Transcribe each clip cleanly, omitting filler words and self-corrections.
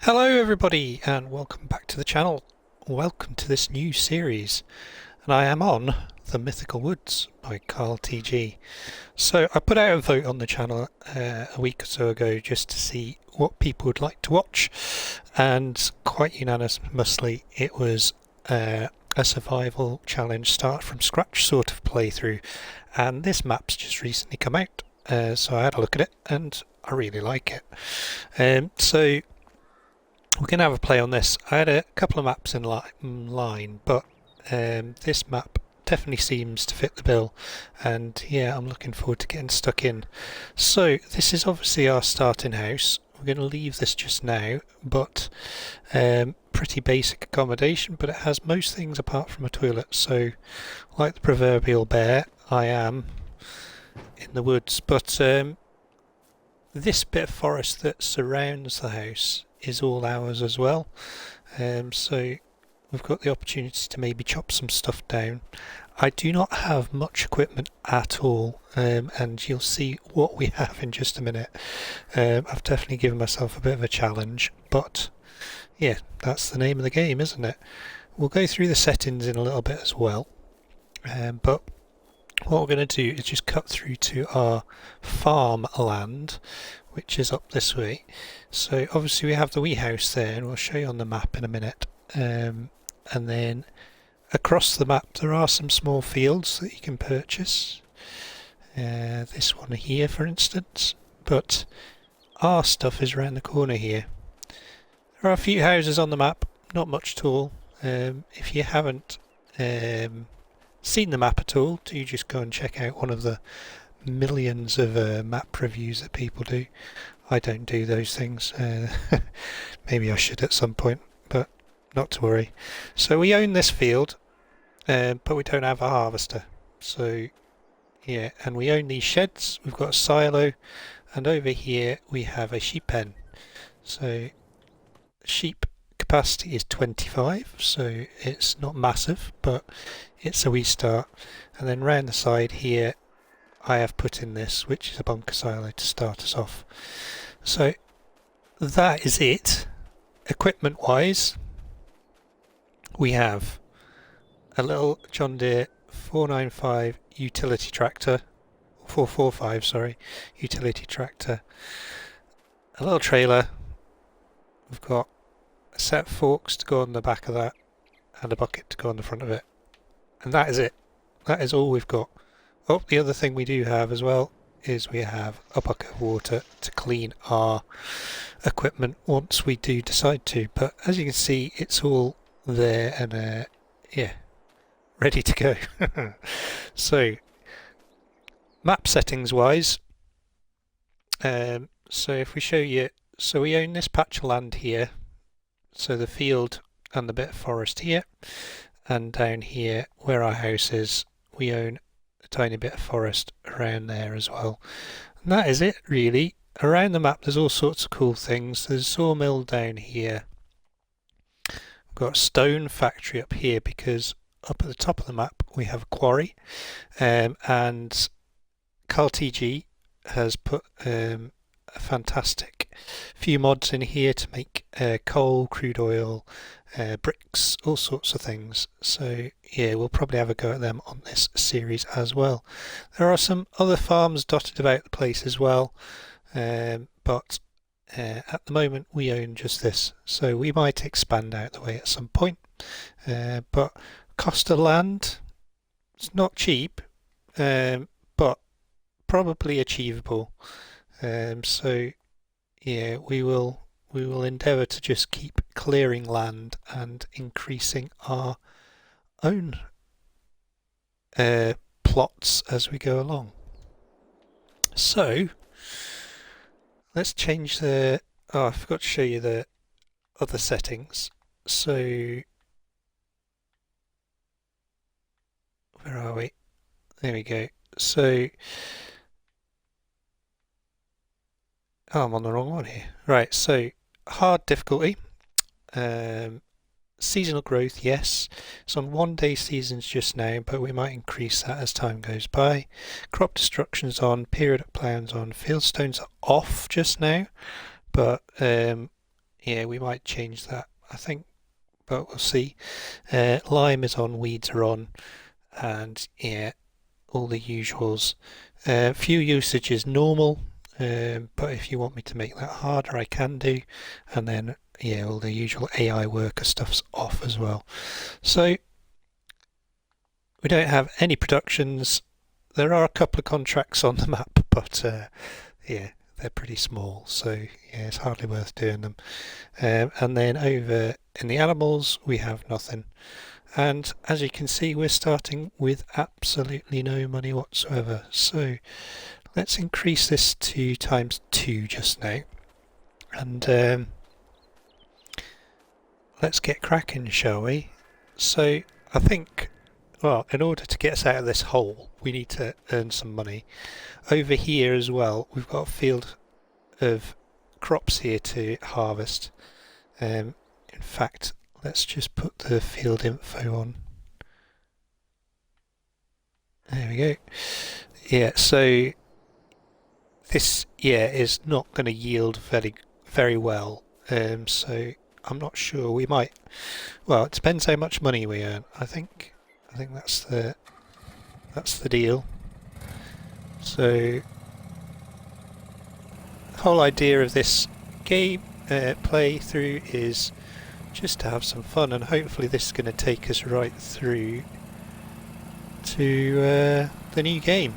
Hello everybody and welcome back to the channel. Welcome to this new series, and I am on the Mythical Woods by Carl TG. So I put out a vote on the channel a week or so ago just to see what people would like to watch, and quite unanimously it was a survival challenge start from scratch sort of playthrough, and this map's just recently come out, so I had a look at it and I really like it. So we can have a play on this. I had a couple of maps in line, but this map definitely seems to fit the bill, and yeah, I'm looking forward to getting stuck in. So this is obviously our starting house. We're going to leave this just now, but pretty basic accommodation, but it has most things apart from a toilet. So like the proverbial bear, I am in the woods, but this bit of forest that surrounds the house is all ours as well, so we've got the opportunity to maybe chop some stuff down. I do not have much equipment at all, and you'll see what we have in just a minute. I've definitely given myself a bit of a challenge, but yeah, that's the name of the game, isn't it? We'll go through the settings in a little bit as well, but what we're going to do is just cut through to our farmland, which is up this way. So obviously we have the wee house there, and we'll show you on the map in a minute. And then across the map there are some small fields that you can purchase. This one here, for instance. But our stuff is around the corner here. There are a few houses on the map, not much at all. If you haven't seen the map at all, do just go and check out one of the millions of map reviews that people do. I don't do those things. Maybe I should at some point, but not to worry. So we own this field, but we don't have a harvester. So yeah, and we own these sheds. We've got a silo, and over here we have a sheep pen. So sheep capacity is 25, so it's not massive, but it's a wee start. And then round the side here I have put in this, which is a bunker silo to start us off. So that is it. Equipment wise, we have a little John Deere 495 utility tractor, 445 sorry, utility tractor, a little trailer. We've got a set of forks to go on the back of that, and a bucket to go on the front of it, and that is it. That is all we've got. Oh, the other thing we do have as well is we have a bucket of water to clean our equipment once we do decide to. But as you can see, it's all there and yeah, ready to go. So, map settings wise, so if we show you, so we own this patch of land here, so the field and the bit of forest here, and down here where our house is, we own a tiny bit of forest around there as well. And that is it really. Around the map there's all sorts of cool things. There's a sawmill down here. We've got a stone factory up here because up at the top of the map we have a quarry, and Carl TG has put a fantastic few mods in here to make coal, crude oil, bricks, all sorts of things. So yeah, we'll probably have a go at them on this series as well. There are some other farms dotted about the place as well, but at the moment we own just this, so we might expand out the way at some point, but cost of land, it's not cheap, but probably achievable. So yeah, we will endeavour to just keep clearing land and increasing our own plots as we go along. So let's change the, oh, I forgot to show you the other settings. So where are we? There we go. So oh, I'm on the wrong one here. Right, so hard difficulty. Seasonal growth, yes. It's on 1 day seasons just now, but we might increase that as time goes by. Crop destruction's on, periodic plowing's on, field stones are off just now, but yeah, we might change that, I think, but we'll see. Lime is on, weeds are on, and yeah, all the usuals. Few usage is normal, but if you want me to make that harder, I can do. And then, yeah, all the usual AI worker stuff's off as well. So we don't have any productions. There are a couple of contracts on the map, but yeah, they're pretty small, so yeah, it's hardly worth doing them. And then over in the animals, we have nothing. And as you can see, we're starting with absolutely no money whatsoever. So let's increase this to ×2 just now. And let's get cracking, shall we? So I think, well, in order to get us out of this hole, we need to earn some money. Over here as well, we've got a field of crops here to harvest. In fact, let's just put the field info on. There we go. Yeah, so this, yeah, is not going to yield very well. So I'm not sure. We might. Well, it depends how much money we earn. I think that's the deal. So the whole idea of this game playthrough is just to have some fun, and hopefully this is going to take us right through to the new game,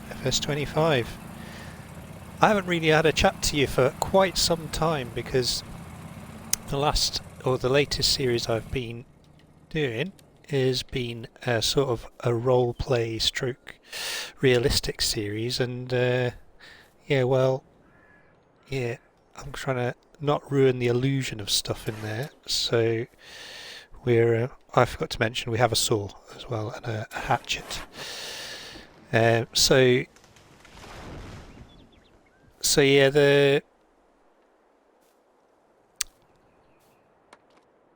FS25. I haven't really had a chat to you for quite some time because the latest series I've been doing has been a sort of a role play stroke realistic series, and yeah, well, yeah, I'm trying to not ruin the illusion of stuff in there. So we're I forgot to mention we have a saw as well and a hatchet. So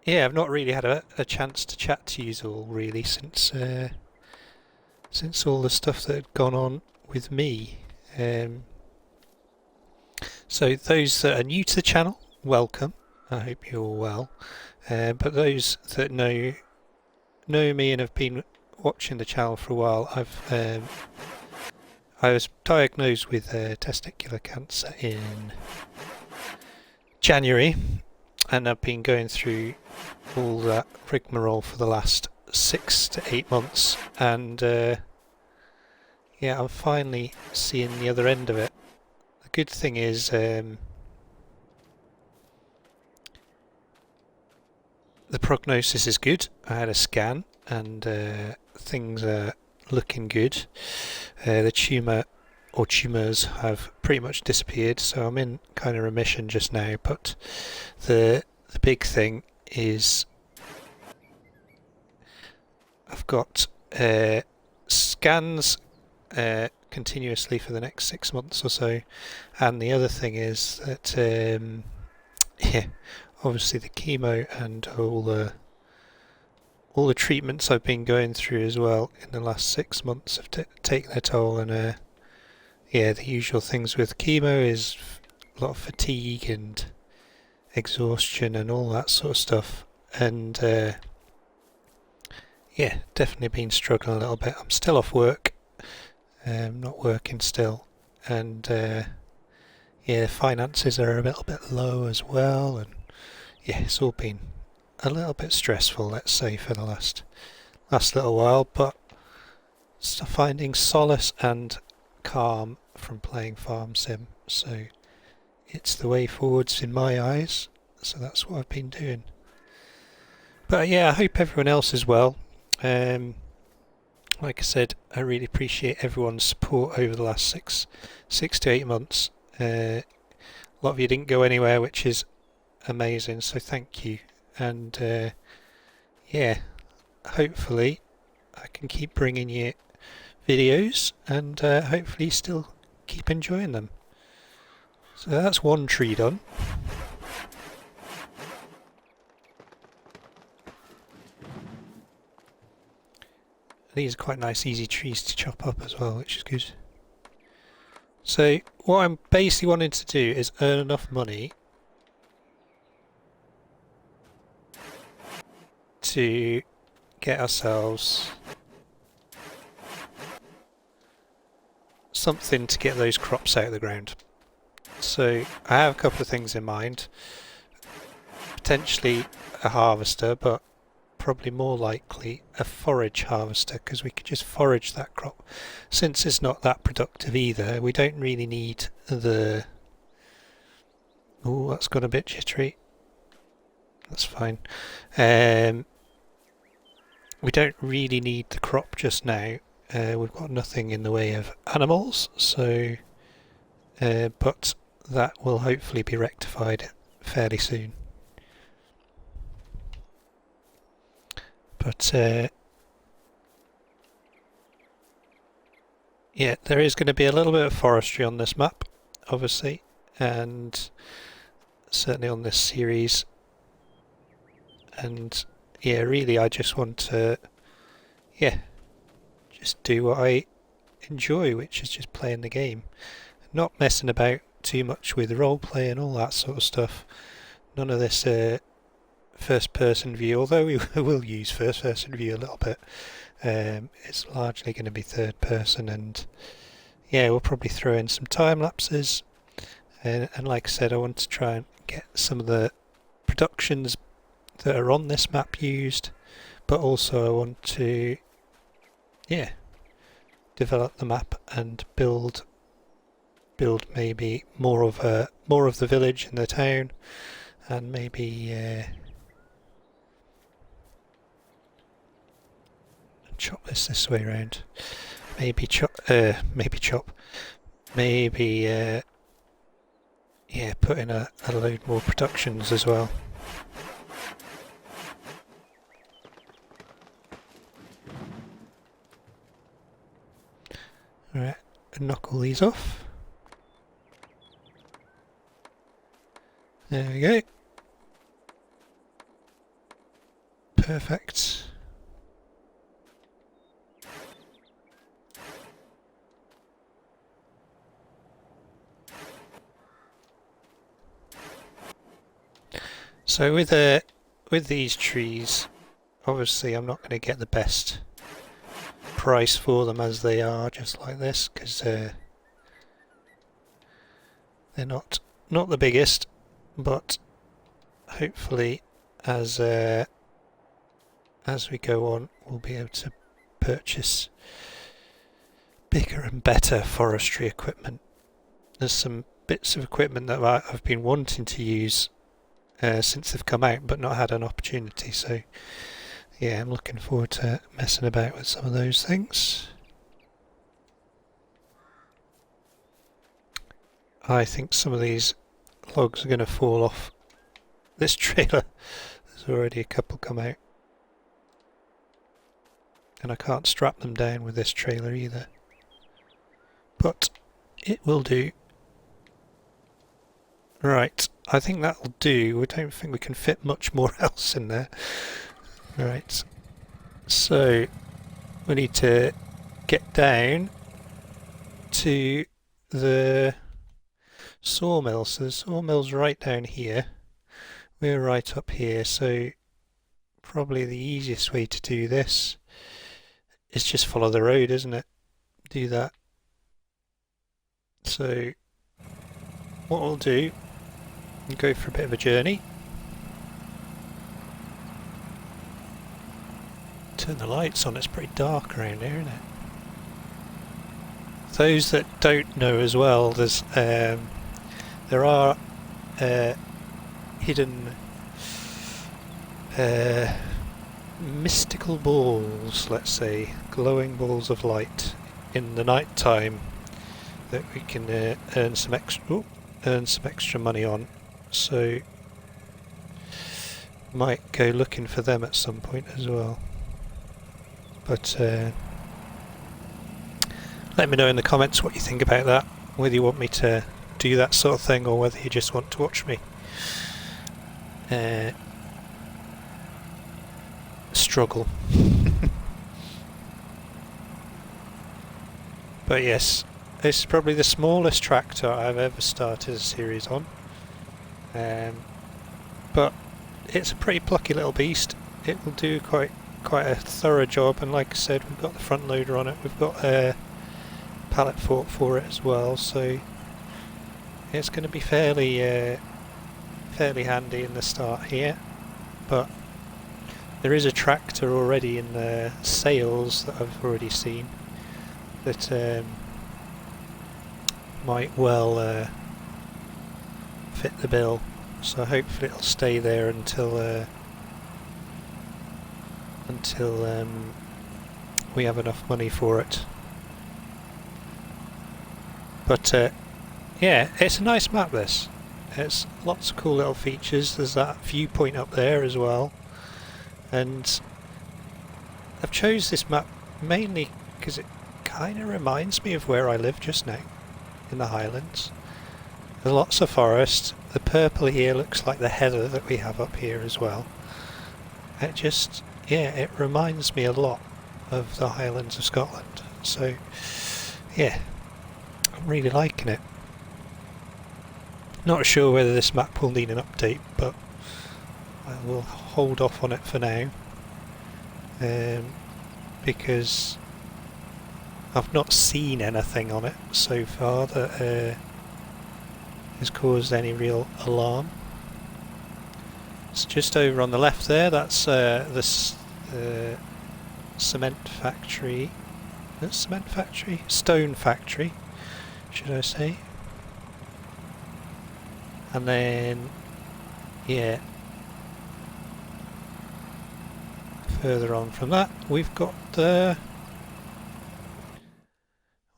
yeah, I've not really had a chance to chat to you all really since all the stuff that had gone on with me. So those that are new to the channel, welcome. I hope you're all well. But those that know me and have been watching the channel for a while, I was diagnosed with testicular cancer in January, and I've been going through all that rigmarole for the last 6 to 8 months, and yeah, I'm finally seeing the other end of it. The good thing is the prognosis is good. I had a scan and things are looking good. The tumour or tumours have pretty much disappeared, so I'm in kind of remission just now, but the big thing is I've got scans continuously for the next 6 months or so, and the other thing is that yeah, obviously the chemo and all the treatments I've been going through as well in the last 6 months have taken their toll, and yeah, the usual things with chemo is a lot of fatigue and exhaustion and all that sort of stuff, and yeah, definitely been struggling a little bit. I'm still off work, not working still, and yeah, finances are a little bit low as well, and yeah, it's all been a little bit stressful, let's say, for the last little while, but finding solace and calm from playing farm sim, so it's the way forwards in my eyes, so that's what I've been doing. But yeah, I hope everyone else is well. Like I said, I really appreciate everyone's support over the last six to 8 months. A lot of you didn't go anywhere, which is amazing, so thank you. And yeah, hopefully I can keep bringing you videos, and hopefully still keep enjoying them. So that's one tree done. These are quite nice easy trees to chop up as well, which is good. So what I'm basically wanting to do is earn enough money to get ourselves something to get those crops out of the ground. So I have a couple of things in mind. Potentially a harvester, but probably more likely a forage harvester, because we could just forage that crop. Since it's not that productive either, we don't really need the... Oh, that's got a bit jittery. That's fine. We don't really need the crop just now. We've got nothing in the way of animals, so but that will hopefully be rectified fairly soon. But yeah, there is going to be a little bit of forestry on this map, obviously, and certainly on this series. And yeah, really I just want to, yeah, just do what I enjoy, which is just playing the game. Not messing about too much with roleplay and all that sort of stuff. None of this first person view, although we will use first person view a little bit. It's largely going to be third person, and yeah, we'll probably throw in some time lapses. And like I said, I want to try and get some of the productions that are on this map used, but also I want to, yeah, develop the map and build maybe more of the village and the town, and maybe chop this way around. Maybe yeah, put in a load more productions as well. Alright, knock all these off. There we go. Perfect. So with these trees, obviously I'm not going to get the best price for them as they are just like this, because they're not the biggest, but hopefully as we go on we'll be able to purchase bigger and better forestry equipment. There's some bits of equipment that I've been wanting to use since they've come out, but not had an opportunity, so yeah, I'm looking forward to messing about with some of those things. I think some of these logs are going to fall off this trailer. There's already a couple come out, and I can't strap them down with this trailer either, but it will do. Right, I think that'll do. I don't think we can fit much more else in there. Right, so we need to get down to the sawmill. So the sawmill's right down here. We're right up here, so probably the easiest way to do this is just follow the road, isn't it? Do that. So what we'll do, we'll go for a bit of a journey. Turn the lights on, it's pretty dark around here, isn't it? Those that don't know as well, there's there are hidden mystical balls, let's say, glowing balls of light in the night time that we can earn some extra money on. So might go looking for them at some point as well. But let me know in the comments what you think about that, whether you want me to do that sort of thing or whether you just want to watch me struggle. But yes, this is probably the smallest tractor I've ever started a series on, but it's a pretty plucky little beast. it will do quite a thorough job. And like I said, we've got the front loader on it. We've got a pallet fork for it as well, so it's going to be fairly handy in the start here. But there is a tractor already in the sales that I've already seen that might well fit the bill, so hopefully it'll stay there until we have enough money for it. But yeah, it's a nice map, this. It's lots of cool little features. There's that viewpoint up there as well, and I've chose this map mainly because it kind of reminds me of where I live just now, in the Highlands. There's lots of forest. The purple here looks like the heather that we have up here as well. It just, yeah, it reminds me a lot of the Highlands of Scotland. So, yeah, I'm really liking it. Not sure whether this map will need an update, but I will hold off on it for now, because I've not seen anything on it so far that has caused any real alarm. It's just over on the left there. That's this cement factory. Cement factory? Stone factory, should I say? And then, yeah, further on from that, we've got the.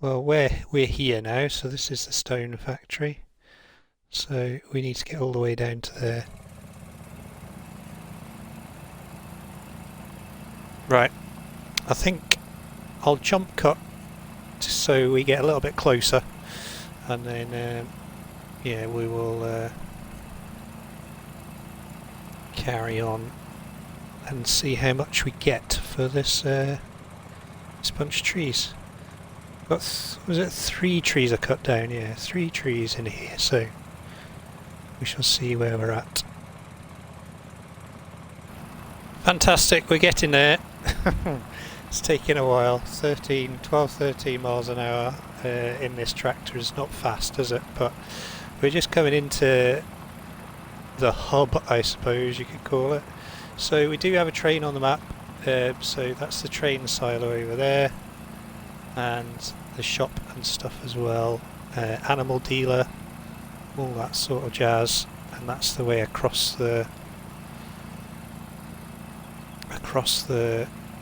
Well, we're here now, so this is the stone factory. So we need to get all the way down to there. Right, I think I'll jump cut so we get a little bit closer, and then yeah, we will carry on and see how much we get for this this bunch of trees. Got was it 3 trees I cut down? Yeah, 3 trees in here, so we shall see where we're at. Fantastic, we're getting there. It's taking a while. 12, 13 miles an hour in this tractor is not fast, is it? But we're just coming into the hub, I suppose you could call it. So we do have a train on the map, so that's the train silo over there, and the shop and stuff as well, animal dealer, all that sort of jazz, and that's the way across the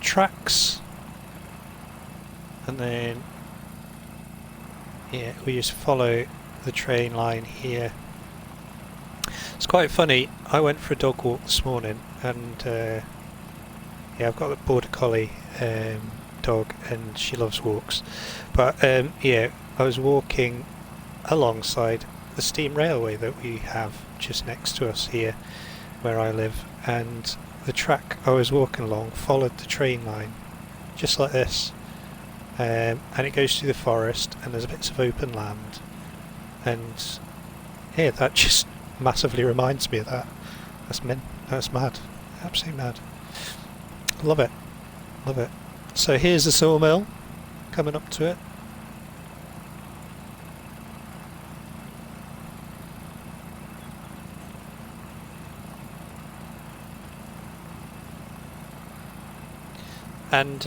tracks. And then yeah, we just follow the train line here. It's quite funny, I went for a dog walk this morning, and yeah, I've got a border collie dog and she loves walks, but yeah, I was walking alongside the steam railway that we have just next to us here where I live, and the track I was walking along followed the train line just like this, and it goes through the forest and there's bits of open land, and yeah, that just massively reminds me of that. That's mad, absolutely mad. Love it, love it. So here's the sawmill coming up to it. And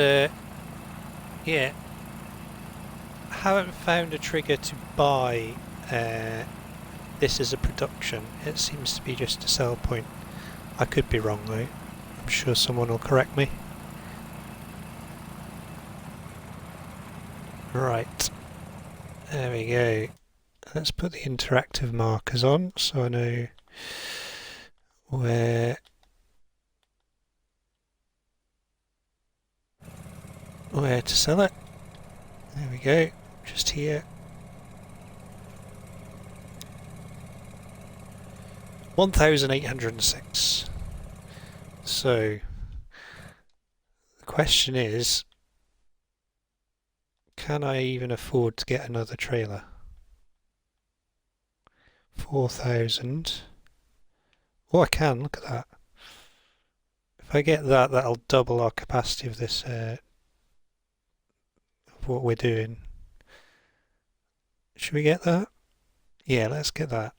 yeah, I haven't found a trigger to buy this as a production. It seems to be just a sell point. I could be wrong though. I'm sure someone will correct me. Right, there we go. Let's put the interactive markers on so I know where to sell it. There we go, just here. 1,806. So the question is, can I even afford to get another trailer? 4,000. Oh, I can, look at that. If I get that, that'll double our capacity of this, of what we're doing. Should we get that? Yeah, let's get that.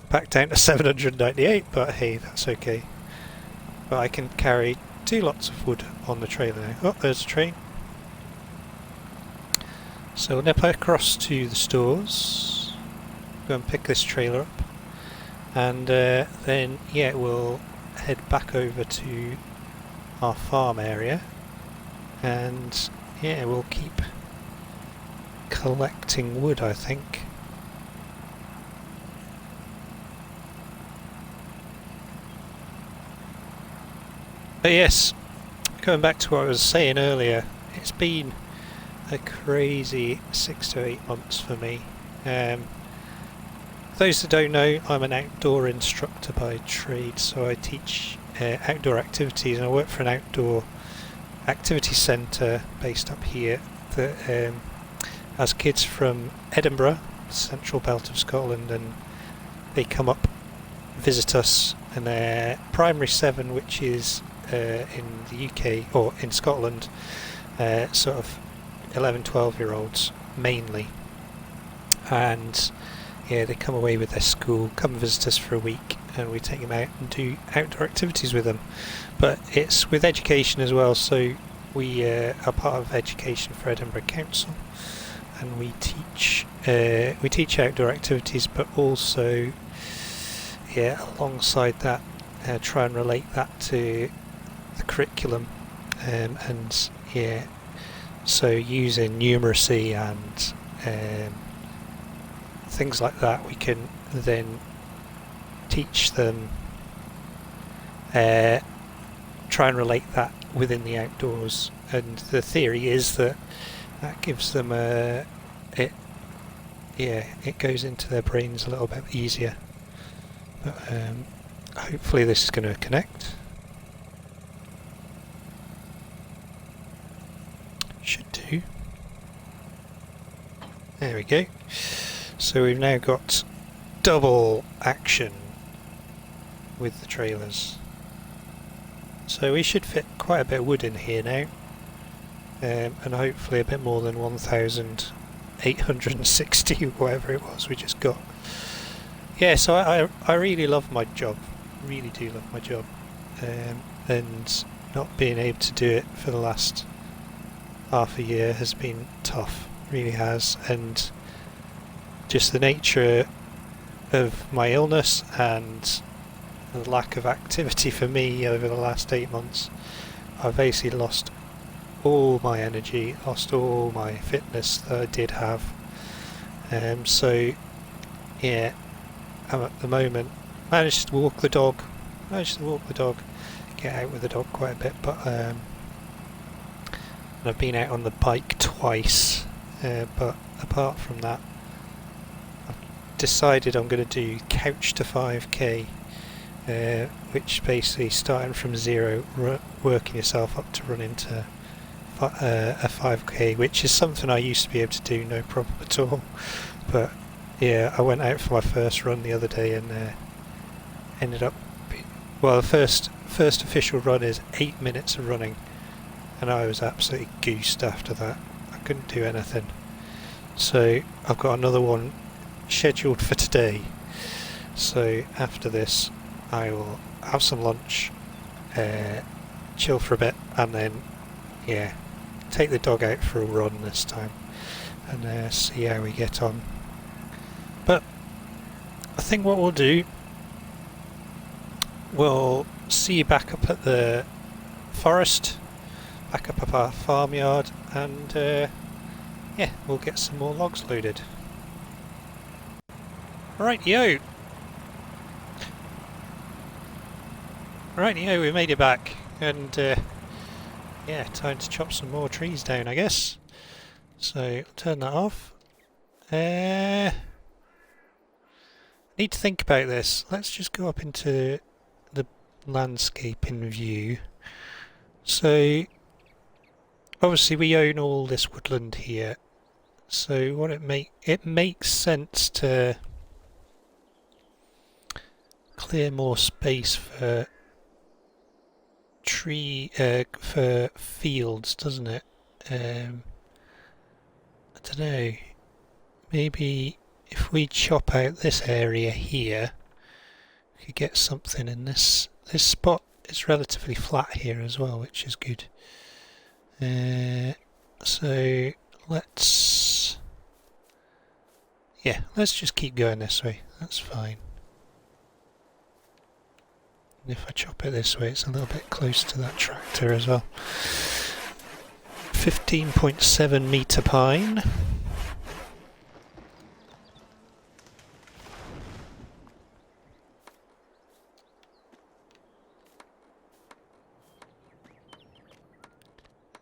Back down to 798, but hey, that's okay. But I can carry 2 lots of wood on the trailer now. Oh, there's a train. So we'll nip across to the stores, go and pick this trailer up, and then yeah, we'll head back over to our farm area, and yeah, we'll keep collecting wood, I think. But yes, going back to what I was saying earlier, it's been a crazy 6 to 8 months for me. Those that don't know, I'm an outdoor instructor by trade, so I teach outdoor activities, and I work for an outdoor activity centre based up here that has kids from Edinburgh, central belt of Scotland, and they come up, visit us, and they're primary 7, which is in the UK, or in Scotland, sort of 11-12-year-olds mainly, and yeah, they come away with their school, come visit us for a week, and we take them out and do outdoor activities with them. But it's with education as well, so we are part of Education for Edinburgh Council, and we teach outdoor activities, but also yeah, alongside that, try and relate that to the curriculum, and yeah, so using numeracy and things like that, we can then teach them, try and relate that within the outdoors, and the theory is that gives them it goes into their brains a little bit easier. But hopefully this is going to connect. Should do. There we go. So we've now got double action with the trailers. So we should fit quite a bit of wood in here now, and hopefully a bit more than 1,860, whatever it was we just got. Yeah, so I really love my job, really do love my job, and not being able to do it for the last half a year has been tough, really has, and just the nature of my illness and the lack of activity for me over the last 8 months, I've basically lost all my energy, lost all my fitness that I did have. So yeah, I'm at the moment managed to walk the dog, get out with the dog quite a bit, but and I've been out on the bike twice, but apart from that, I've decided I'm going to do couch to 5k, which basically starting from 0, working yourself up to run into a 5k, which is something I used to be able to do no problem at all. But yeah, I went out for my first run the other day and ended up, well, the first official run is 8 minutes of running, and I was absolutely goosed after that. I couldn't do anything. So I've got another one scheduled for today. So after this I will have some lunch, chill for a bit, and then yeah, take the dog out for a run this time and see how we get on. But I think what we'll do, we'll see you back up at the forest, back up at our farmyard, and yeah, we'll get some more logs loaded. Rightio! Rightio, we made it back, and yeah, time to chop some more trees down, I guess. So, turn that off. Need to think about this. Let's just go up into the landscape in view. So, obviously we own all this woodland here, so what it makes sense to clear more space for tree for fields, doesn't it? I don't know. Maybe if we chop out this area here, we could get something in this. This spot is relatively flat here as well, which is good. So let's just keep going this way. That's fine. And if I chop it this way, it's a little bit close to that tractor as well. 15.7 metre pine.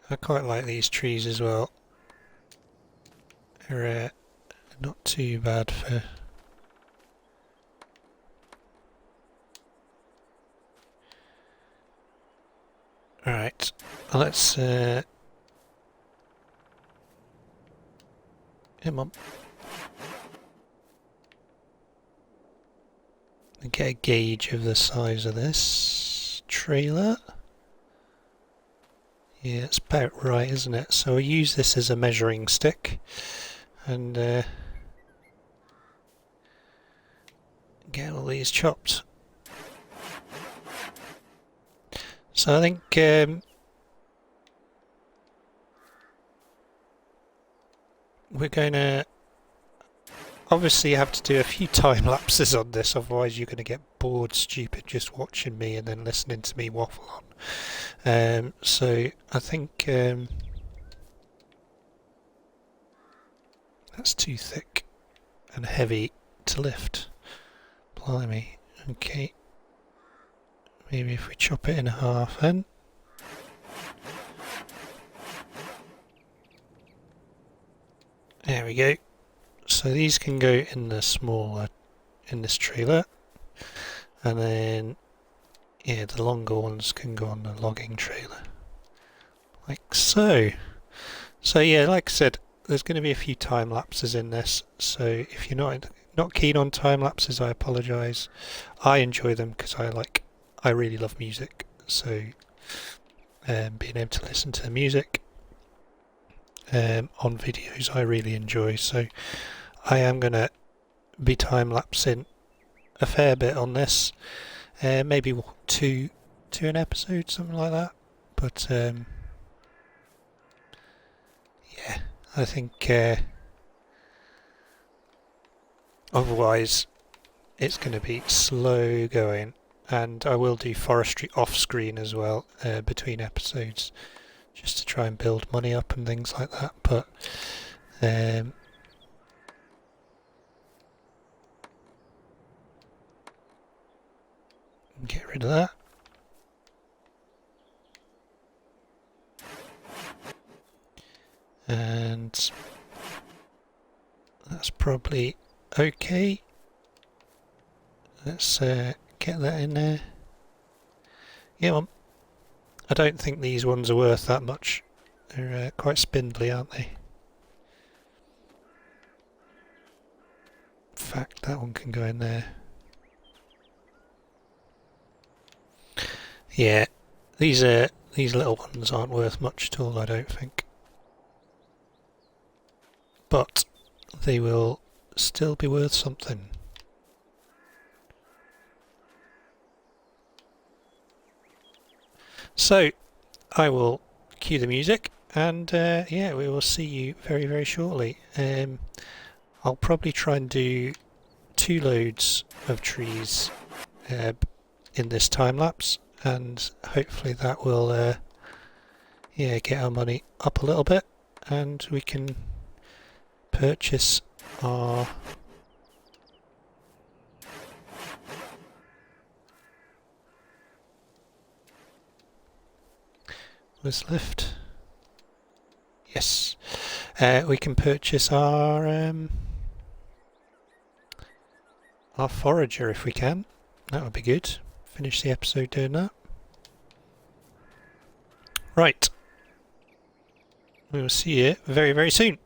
I quite like these trees as well. They're not too bad for... Alright, let's... Come on. Get a gauge of the size of this trailer. Yeah, it's about right, isn't it? So we use this as a measuring stick and get all these chopped. So I think we're going to obviously have to do a few time lapses on this, otherwise you're going to get bored stupid just watching me and then listening to me waffle on. So I think that's too thick and heavy to lift. Blimey. Okay. Maybe if we chop it in half then. There we go. So these can go in the smaller, in this trailer, and then yeah, the longer ones can go on the logging trailer, like so. So yeah, like I said, there's going to be a few time lapses in this. So if you're not keen on time lapses, I apologise. I enjoy them because I really love music. So being able to listen to the music on videos, I really enjoy. So I am going to be time lapsing a fair bit on this, maybe two an episode, something like that. But yeah, I think otherwise it's going to be slow going, and I will do forestry off screen as well between episodes, just to try and build money up and things like that. But get rid of that. And that's probably okay. Let's get that in there. Yeah, well, I don't think these ones are worth that much. They're quite spindly, aren't they? In fact, that one can go in there. Yeah, these little ones aren't worth much at all, I don't think. But they will still be worth something. So I will cue the music, and yeah, we will see you very, very shortly. I'll probably try and do 2 loads of trees in this time lapse, and hopefully that will yeah, get our money up a little bit, and we can purchase our this lift. Yes, we can purchase our forager if we can. That would be good. Finish the episode doing that. Right. We will see you very, very soon.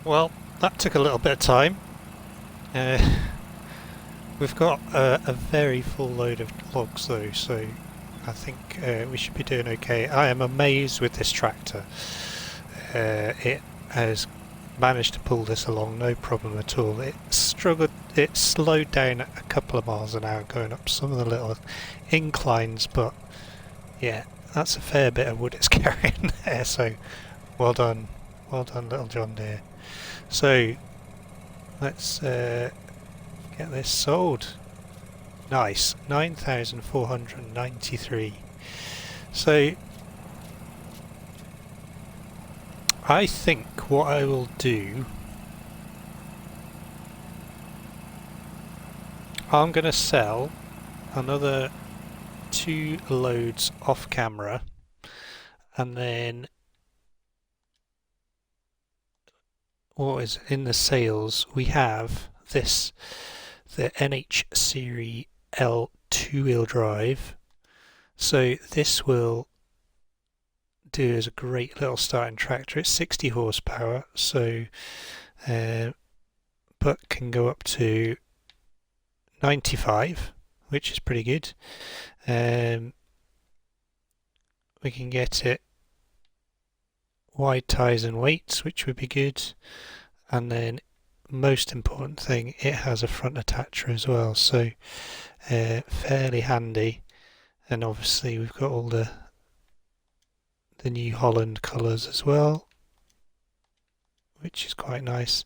Well, that took a little bit of time. Uh, we've got a very full load of logs though, so I think we should be doing okay. I am amazed with this tractor. It has managed to pull this along no problem at all. It slowed down at a couple of miles an hour going up some of the little inclines, but yeah, that's a fair bit of wood it's carrying there, so well done little John Deere. So let's get this sold. Nice, 9,493. So I think what I will do, I'm going to sell another 2 loads off camera, and then what is in the sales, we have this, the NH Series L 2-wheel drive. So this will do as a great little starting tractor. It's 60 horsepower, so but can go up to 95, which is pretty good. We can get it wide tyres and weights, which would be good, and then most important thing, it has a front attacher as well, so fairly handy. And obviously we've got all the New Holland colours as well, which is quite nice.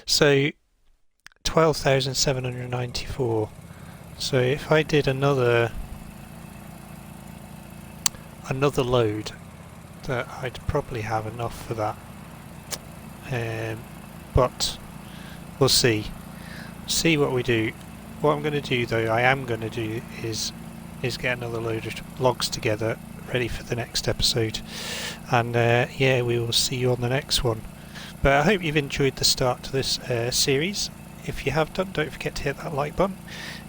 So 12,794. So if I did another load, that I'd probably have enough for that, but we'll see what we do. What I'm going to do though, is get another load of logs together ready for the next episode, and yeah, we will see you on the next one. But I hope you've enjoyed the start to this series. If you have done, don't forget to hit that like button.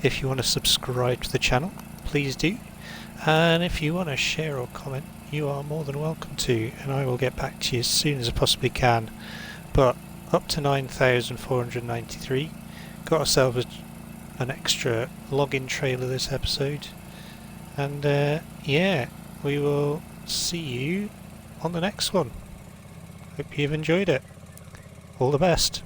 If you want to subscribe to the channel, please do, and if you want to share or comment, you are more than welcome to, and I will get back to you as soon as I possibly can. But up to 9,493, got ourselves an extra login trailer this episode, and yeah, we will see you on the next one. Hope you've enjoyed it. All the best.